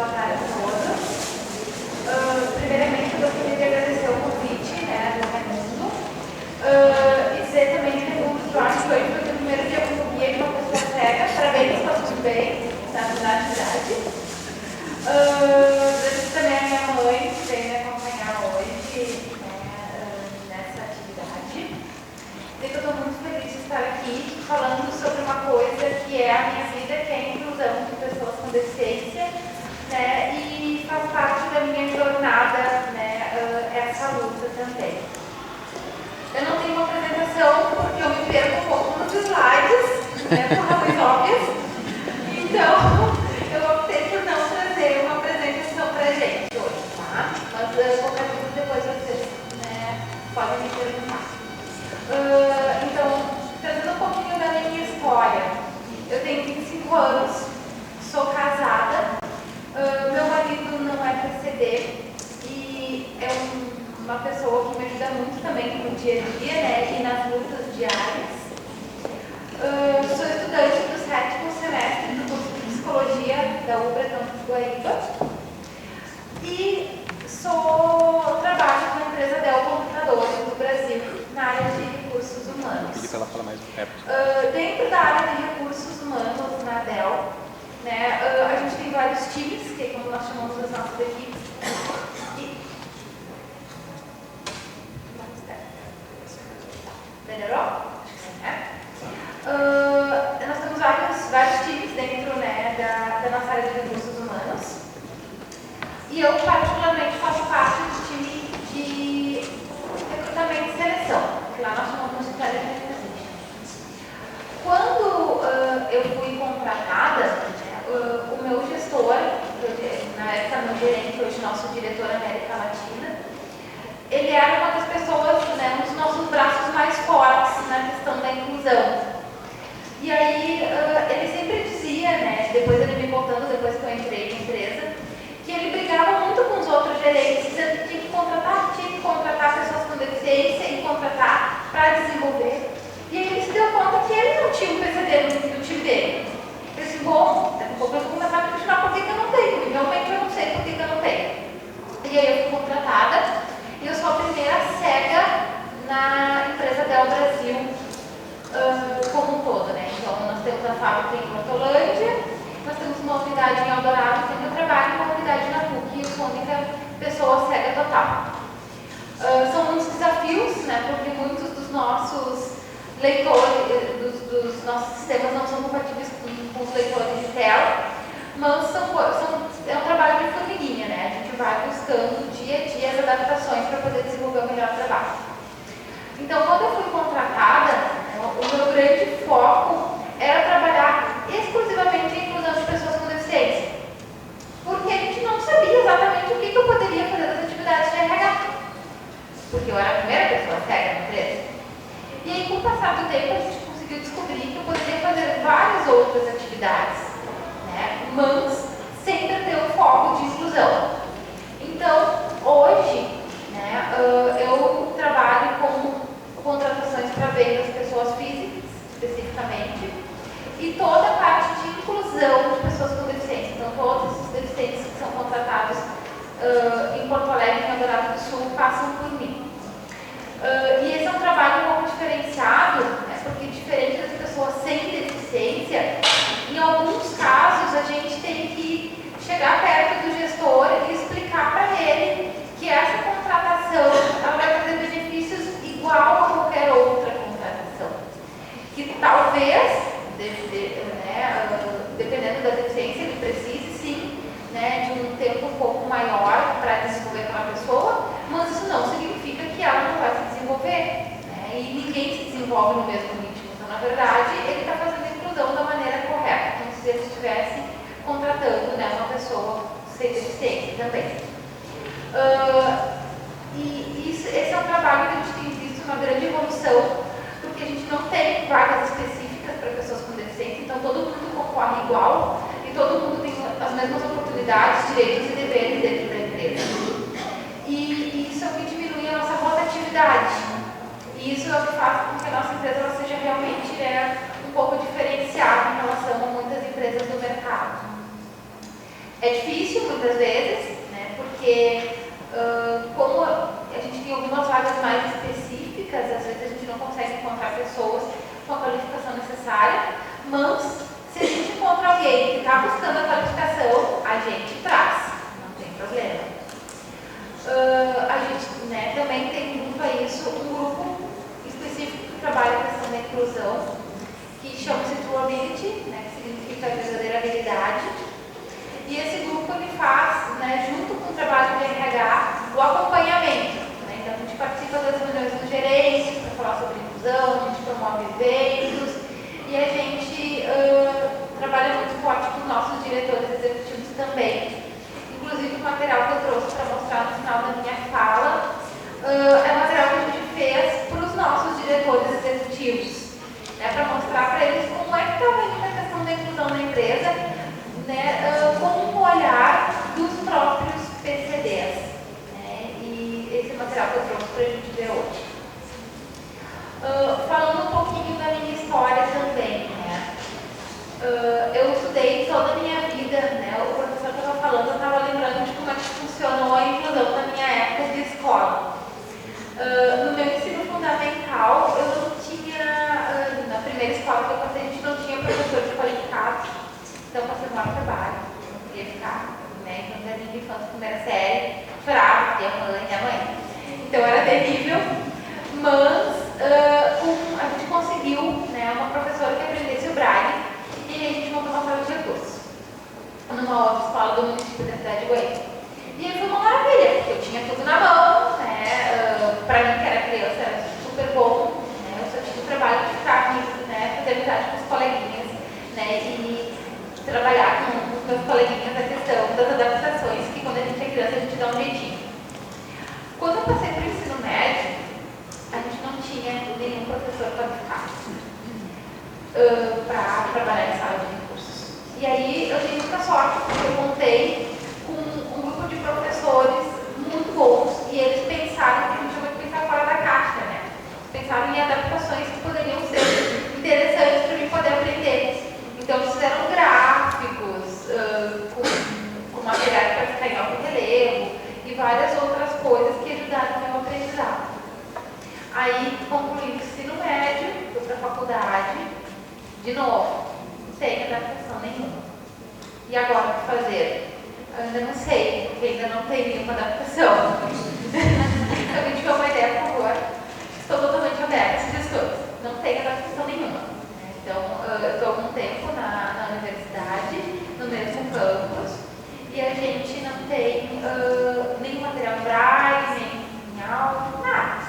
boa tarde a todos. Primeiramente, eu gostaria de agradecer o convite, né, do Raimundo, e dizer também que o Jorge hoje foi o primeiro dia que eu guiei uma pessoa cega. Parabéns, está tudo bem, está na atividade. Agradeço também a minha mãe, que veio me acompanhar hoje, né, nessa atividade. E eu estou muito feliz de estar aqui falando sobre uma coisa que é a minha vida, que é a inclusão de pessoas com deficiência, né, e faz parte da minha jornada, né, essa luta também. Eu não tenho uma apresentação porque eu me perco um pouco nos slides, né, por razões óbvias, então eu optei por não trazer uma apresentação para a gente hoje, tá? Mas qualquer coisa depois vocês, né, podem me perguntar. Então, trazendo um pouquinho da minha história, eu tenho 25 anos, sou casada, meu marido não é PCD e é uma pessoa que me ajuda muito também no dia a dia, né, e nas lutas diárias. Sou estudante do 7º semestre do curso de Psicologia da UBRA, Campus Guaíba, e trabalho na empresa Dell Computadores do Brasil, na área de recursos humanos. Pedi para ela falar mais perto. Dentro da área de recursos humanos na Dell, né, a gente tem vários times, que é como nós chamamos as nossas equipes. Melhorou? Acho que sim, né? Nós temos vários times dentro, né, da nossa área de recursos humanos. E eu, particularmente, faço parte do time de recrutamento e seleção, que lá nós chamamos de talent acquisition. Quando eu fui contratada, né, o meu gestor, na época meu gerente, hoje nosso diretor América Latina, ele era uma das pessoas, né, um dos nossos braços mais fortes na questão da inclusão. E aí ele sempre dizia, né, depois ele me contando, depois que eu entrei na empresa, que ele brigava muito com os outros gerentes, dizendo que tinha que contratar pessoas com deficiência e contratar para desenvolver. E aí ele se deu conta que ele não tinha um PCD no time dele. Ele disse, bom, daqui a pouco eu vou começar a questionar por que eu não tenho, porque realmente eu não sei por que eu não tenho. E aí eu fui contratada e eu sou a primeira cega na empresa Dell Brasil como um todo, né? Então nós temos a fábrica em Hortolândia, nós temos uma unidade em Eldorado, que eu trabalho, e uma unidade na PUC, e eu sou a única pessoa cega total. São muitos desafios, né, porque muitos dos nossos leitores, dos nossos sistemas não são compatíveis com os leitores de tela, mas é um trabalho de formiguinha, né? A gente vai buscando dia a dia as adaptações para poder desenvolver o melhor trabalho. Então, quando eu fui contratada, o meu grande foco era trabalhar exclusivamente a inclusão de pessoas com deficiência, porque a gente não sabia exatamente o que eu poderia fazer das atividades de RH, porque eu era a primeira pessoa cega na empresa. E aí, com o passar do tempo, a gente conseguiu descobrir que eu poderia fazer várias outras atividades, né, mas sempre ter o foco de inclusão. Então, hoje, né, eu trabalho com contratações para vendas de pessoas físicas, especificamente, e toda a parte de inclusão de pessoas com deficiência. Então, todos os deficientes que são contratados em Porto Alegre e em Eldorado do Sul passam por mim. E esse é um trabalho um pouco diferenciado, né, porque diferente das pessoas sem deficiência, em alguns casos a gente tem que chegar perto do gestor e explicar para ele que essa contratação ela vai trazer benefícios igual a qualquer outra contratação. Que talvez, dependendo da deficiência, ele precise sim, né, de um tempo um pouco maior para desenvolver aquela pessoa, mas isso não significa que ela não vai se desenvolver, né, e ninguém se desenvolve no mesmo ritmo. Então, na verdade, ele está fazendo a inclusão da maneira correta, como se ele estivesse contratando, né, uma pessoa sem deficiência também. Esse é um trabalho que a gente tem visto uma grande evolução, porque a gente não tem vagas específicas para pessoas com deficiência, então todo mundo concorre igual e todo mundo tem as mesmas oportunidades, direitos e deveres dentro da empresa. E isso é o que diminui a nossa rotatividade. E isso é o que faz com que a nossa empresa ela seja realmente um pouco diferenciada em relação a muitas empresas do mercado. É difícil muitas vezes, né, porque como a gente tem algumas vagas mais específicas, às vezes a gente não consegue encontrar pessoas com a qualificação necessária, mas se a gente encontra alguém que está buscando a qualificação, a gente traz, não tem problema. A gente, né, também tem junto a isso um grupo específico que trabalha a questão da inclusão, que chama-se Truability, né, que significa verdadeira habilidade. E esse grupo ele faz, né, junto com o trabalho de RH, o acompanhamento. Né? Então a gente participa das reuniões dos gerentes para falar sobre inclusão, a gente promove eventos e a gente trabalha muito forte com os nossos diretores executivos também. Inclusive o material que eu trouxe para mostrar no final da minha fala é o material que a gente fez para os nossos diretores executivos, né, para mostrar para eles como é que está indo a questão da inclusão na empresa, né, com um olhar dos próprios PCDs. Né, e esse material que eu trouxe para a gente ver hoje. Falando um pouquinho da minha história também, né, eu estudei toda a minha vida, né, o professor que eu estava falando, eu estava lembrando de como é que funcionou a inclusão na minha época de escola. No meu ensino fundamental, eu não tinha, na primeira escola que eu passei, a gente não tinha professores qualificados, então eu passei o maior trabalho, eu não queria ficar, né, então já de infância, primeira série, chorava, porque a mãe. Então era terrível, mas a gente conseguiu, né, uma professora que aprendesse o Braille e a gente montou uma sala de recursos numa outra escola do município da cidade de Goiânia. E aí foi uma maravilha, porque eu tinha tudo na mão, né, pra mim que era criança era super bom, né, eu só tinha o trabalho de ficar aqui, né, fazer amizade com os coleguinhas, né, e trabalhar com os meus coleguinhas a questão das adaptações, que quando a gente é criança a gente dá um jeitinho. Quando eu passei para o ensino médio, a gente não tinha nenhum professor qualificado para trabalhar em sala de recursos. E aí eu tive muita sorte, porque eu contei com um grupo de professores muito bons e eles pensaram que a gente tinha que pensar fora da caixa, né? Pensaram em adaptações que poderiam ser interessantes para mim poder aprender. Então eles fizeram gráficos com materiais para ficar em alto relevo e várias outras coisas que ajudaram no meu aprendizado. Aí concluí o ensino médio, fui para a faculdade, de novo, sem adaptação nenhuma. E agora o que fazer? Eu ainda não sei, porque ainda não tem nenhuma adaptação. Alguém tiver uma ideia, por favor? Estou totalmente aberta a esses estudos. Não tem adaptação nenhuma. Então, eu estou há algum tempo na universidade, no mesmo campus, e a gente não tem nenhum material em braille, nem em áudio, nada.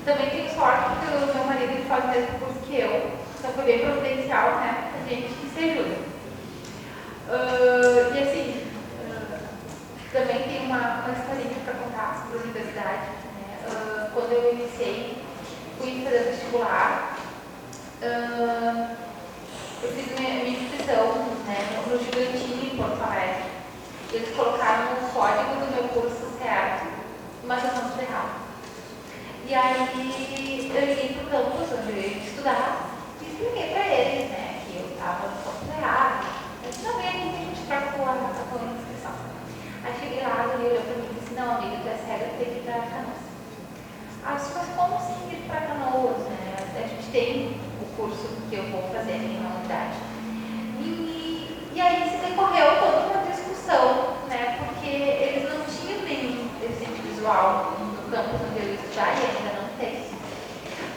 Também tenho sorte porque o meu marido ele faz o mesmo curso que eu, então foi bem providencial, né? A gente se ajuda. E assim, também tem uma historinha para contar sobre a universidade. Né? Quando eu iniciei, fui fazer vestibular, eu fiz minha inscrição, né, no Gigantinho em Porto Alegre. Eles colocaram o código do meu curso certo, mas eu não errado. E aí eu liguei para o campus onde eu ia estudar e expliquei para eles, né, que eu estava no campus errado. Eu disse, não, vem aqui que a gente troca a tua inscrição. Aí cheguei lá, ele olhou para mim e disse, não, amiga, tu é cega, tu tem que ir para Canoas. Ah, eu disse, mas como assim ir para Canoas, né? A gente tem o curso que eu vou fazer aqui na unidade. E aí se decorreu toda uma discussão, né, porque eles não tinham nenhum deficiente visual no campus onde eu ia estudar e ainda não tem.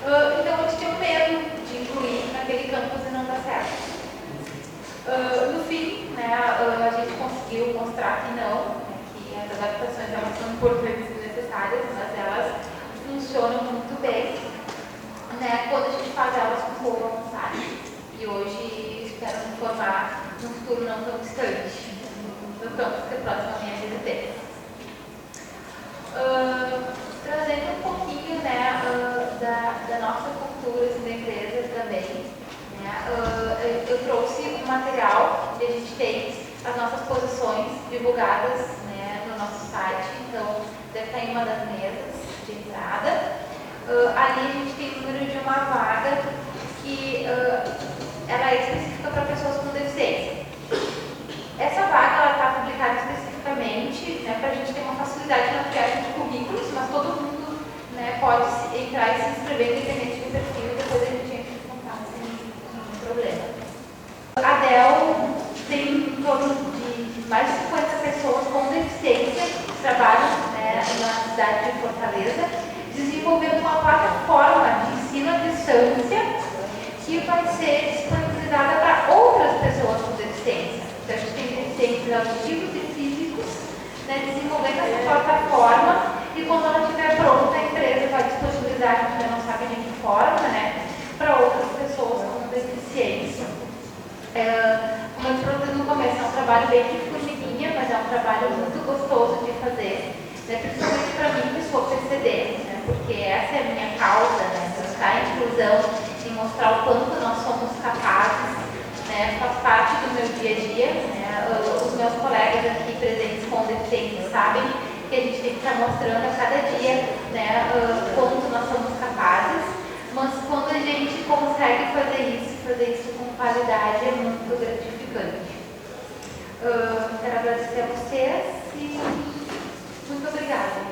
Então eles tinham medo de incluir naquele campus e não dar certo. No fim, né, a gente conseguiu mostrar que não, né, que as adaptações elas são importantes e necessárias, mas elas funcionam muito bem, né, quando a gente faz elas com boa vontade. E hoje espero me formar num futuro não tão distante, no campus que é próximo à minha residência. Trazendo um pouquinho, né, da nossa cultura assim, da empresa também, né, eu trouxe um material onde a gente tem as nossas posições divulgadas, né, no nosso site, então deve estar em uma das mesas de entrada. Ali a gente tem o número de uma vaga que ela é específica para pessoas com deficiência. Essa vaga está mais de 50 pessoas com deficiência que trabalham, né, na cidade de Fortaleza, desenvolvendo uma plataforma de ensino à distância que vai ser disponibilizada para outras pessoas com deficiência. Então, a gente tem deficientes auditivos e físicos, né, desenvolvendo essa plataforma, e quando ela estiver pronta, a empresa vai disponibilizar, a gente ainda não sabe de que forma, né, para outras pessoas com deficiência. Como eu trouxe no começo, é um trabalho bem de formiguinha, mas é um trabalho muito gostoso de fazer, né, principalmente para mim que sou PCD, né, porque essa é a minha causa, né, buscar a inclusão e mostrar o quanto nós somos capazes, né, faz parte do meu dia a dia, né, os meus colegas aqui presentes com deficiência sabem que a gente tem que estar mostrando a cada dia, né, quanto nós somos capazes, mas quando a gente consegue fazer isso com qualidade, é muito gratificante. Quero agradecer a vocês e muito obrigada.